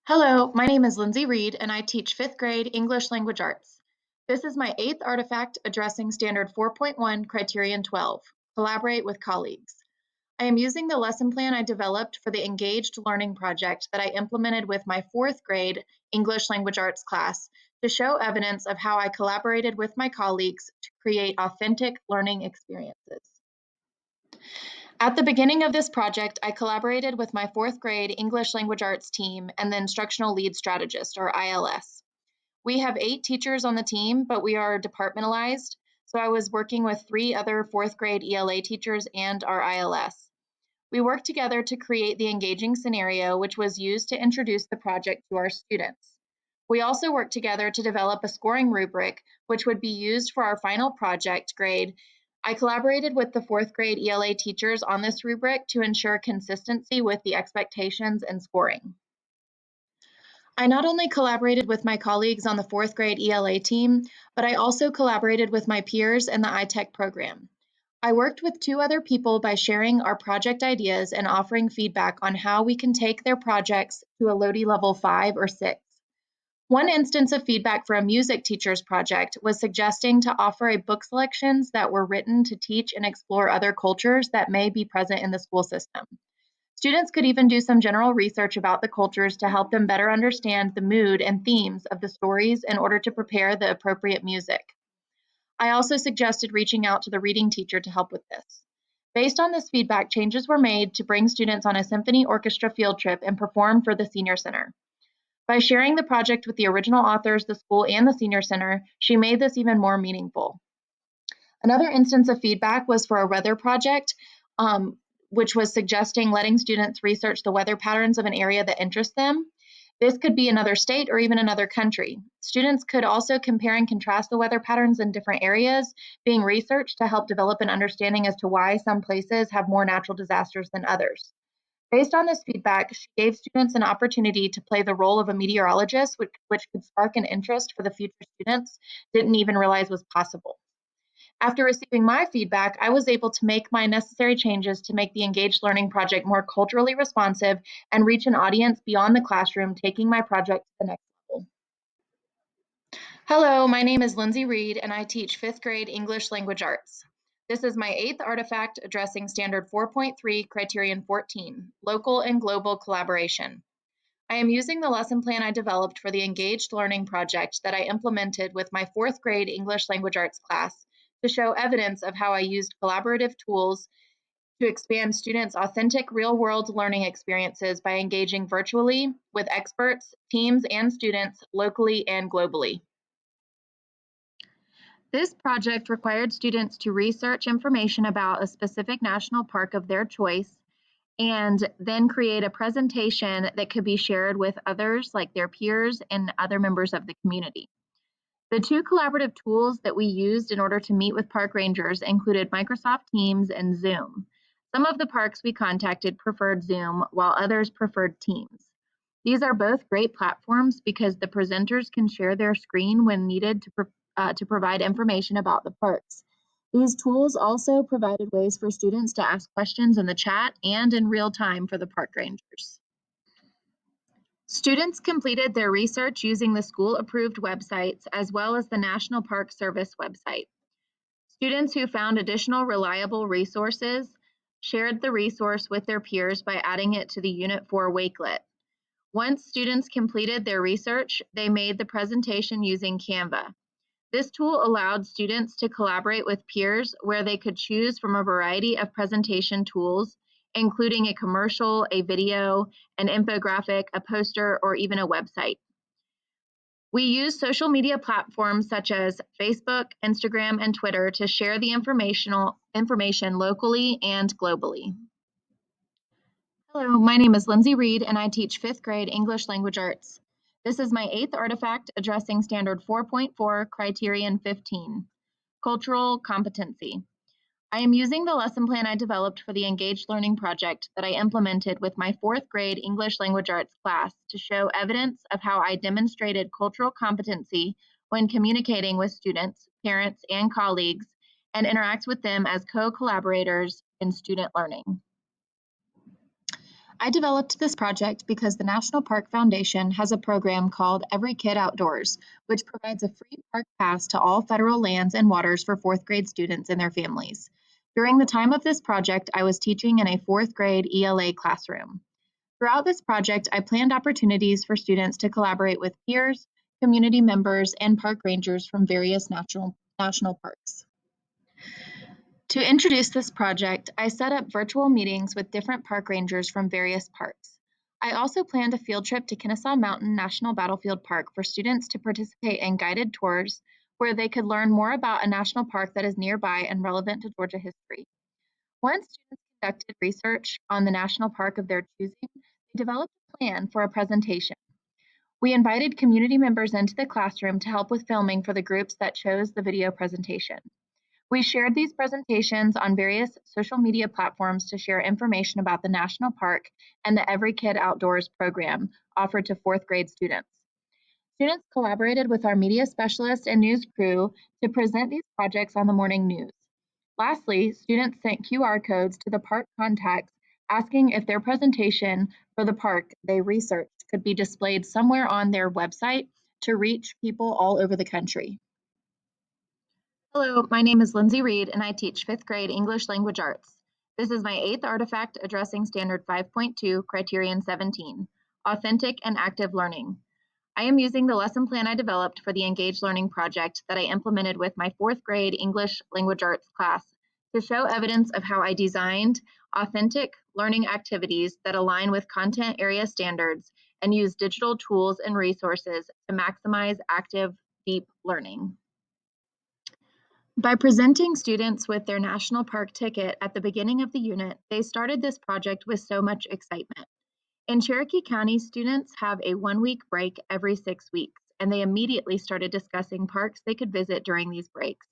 Hello, my name is Lindsay Reed, and I teach fifth grade English Language Arts. This is my eighth artifact addressing Standard 4.1 Criterion 12, Collaborate with Colleagues. I am using the lesson plan I developed for the Engaged Learning project that I implemented with my fourth grade English Language Arts class to show evidence of how I collaborated with my colleagues to create authentic learning experiences. At the beginning of this project, I collaborated with my fourth grade English Language Arts team and the Instructional Lead Strategist, or ILS. We have 8 teachers on the team, but we are departmentalized, so I was working with 3 other fourth grade ELA teachers and our ILS. We worked together to create the engaging scenario, which was used to introduce the project to our students. We also worked together to develop a scoring rubric, which would be used for our final project grade. I collaborated with the fourth grade ELA teachers on this rubric to ensure consistency with the expectations and scoring. I not only collaborated with my colleagues on the fourth grade ELA team, but I also collaborated with my peers in the iTech program. I worked with 2 other people by sharing our project ideas and offering feedback on how we can take their projects to a Lodi level 5 or 6. One instance of feedback for a music teacher's project was suggesting to offer a book selections that were written to teach and explore other cultures that may be present in the school system. Students could even do some general research about the cultures to help them better understand the mood and themes of the stories in order to prepare the appropriate music. I also suggested reaching out to the reading teacher to help with this. Based on this feedback, changes were made to bring students on a symphony orchestra field trip and perform for the Senior Center. By sharing the project with the original authors, the school, and the Senior Center, she made this even more meaningful. Another instance of feedback was for a weather project, which was suggesting letting students research the weather patterns of an area that interests them. This could be another state or even another country. Students could also compare and contrast the weather patterns in different areas being researched to help develop an understanding as to why some places have more natural disasters than others. Based on this feedback, she gave students an opportunity to play the role of a meteorologist, which could spark an interest for the future students didn't even realize was possible. After receiving my feedback, I was able to make my necessary changes to make the Engaged Learning project more culturally responsive and reach an audience beyond the classroom, taking my project to the next level. Hello, my name is Lindsay Reed, and I teach fifth grade English Language Arts. This is my eighth artifact addressing Standard 4.3 Criterion 14, Local and Global Collaboration. I am using the lesson plan I developed for the Engaged Learning project that I implemented with my fourth grade English Language Arts class to show evidence of how I used collaborative tools to expand students' authentic real-world learning experiences by engaging virtually with experts, teams, and students locally and globally. This project required students to research information about a specific national park of their choice and then create a presentation that could be shared with others like their peers and other members of the community. The 2 collaborative tools that we used in order to meet with park rangers included Microsoft Teams and Zoom. Some of the parks we contacted preferred Zoom, while others preferred Teams. These are both great platforms because the presenters can share their screen when needed to provide information about the parks. These tools also provided ways for students to ask questions in the chat and in real time for the park rangers. Students completed their research using the school-approved websites as well as the National Park Service website. Students who found additional reliable resources shared the resource with their peers by adding it to the Unit 4 Wakelet. Once students completed their research, they made the presentation using Canva. This tool allowed students to collaborate with peers where they could choose from a variety of presentation tools, including a commercial, a video, an infographic, a poster, or even a website. We use social media platforms such as Facebook, Instagram, and Twitter to share the information locally and globally. Hello, my name is Lindsay Reed, and I teach fifth grade English Language Arts. This is my eighth artifact addressing Standard 4.4 Criterion 15, Cultural Competency. I am using the lesson plan I developed for the Engaged Learning project that I implemented with my fourth grade English Language Arts class to show evidence of how I demonstrated cultural competency when communicating with students, parents, and colleagues, and interact with them as co-collaborators in student learning. I developed this project because the National Park Foundation has a program called Every Kid Outdoors, which provides a free park pass to all federal lands and waters for fourth grade students and their families. During the time of this project, I was teaching in a fourth grade ELA classroom. Throughout this project, I planned opportunities for students to collaborate with peers, community members, and park rangers from various national parks. To introduce this project, I set up virtual meetings with different park rangers from various parks. I also planned a field trip to Kennesaw Mountain National Battlefield Park for students to participate in guided tours where they could learn more about a national park that is nearby and relevant to Georgia history. Once students conducted research on the national park of their choosing, they developed a plan for a presentation. We invited community members into the classroom to help with filming for the groups that chose the video presentation. We shared these presentations on various social media platforms to share information about the national park and the Every Kid Outdoors program offered to fourth grade students. Students collaborated with our media specialist and news crew to present these projects on the morning news. Lastly, students sent QR codes to the park contacts asking if their presentation for the park they researched could be displayed somewhere on their website to reach people all over the country. Hello, my name is Lindsay Reed, and I teach fifth grade English Language Arts. This is my eighth artifact addressing Standard 5.2, Criterion 17, Authentic and Active Learning. I am using the lesson plan I developed for the Engaged Learning project that I implemented with my fourth grade English Language Arts class to show evidence of how I designed authentic learning activities that align with content area standards and use digital tools and resources to maximize active, deep learning. By presenting students with their national park ticket at the beginning of the unit, they started this project with so much excitement. In Cherokee County, students have a 1-week break every 6 weeks, and they immediately started discussing parks they could visit during these breaks.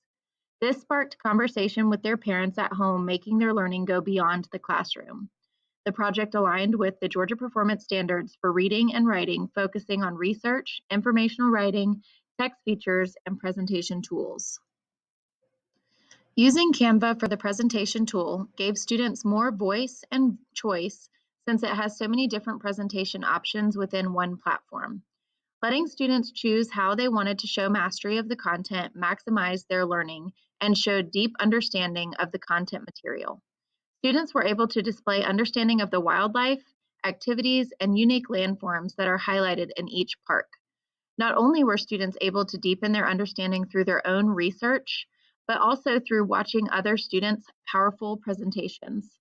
This sparked conversation with their parents at home, making their learning go beyond the classroom. The project aligned with the Georgia Performance Standards for reading and writing, focusing on research, informational writing, text features, and presentation tools. Using Canva for the presentation tool gave students more voice and choice since it has so many different presentation options within one platform. Letting students choose how they wanted to show mastery of the content maximized their learning and showed deep understanding of the content material. Students were able to display understanding of the wildlife, activities, and unique landforms that are highlighted in each park. Not only were students able to deepen their understanding through their own research, but also through watching other students' powerful presentations.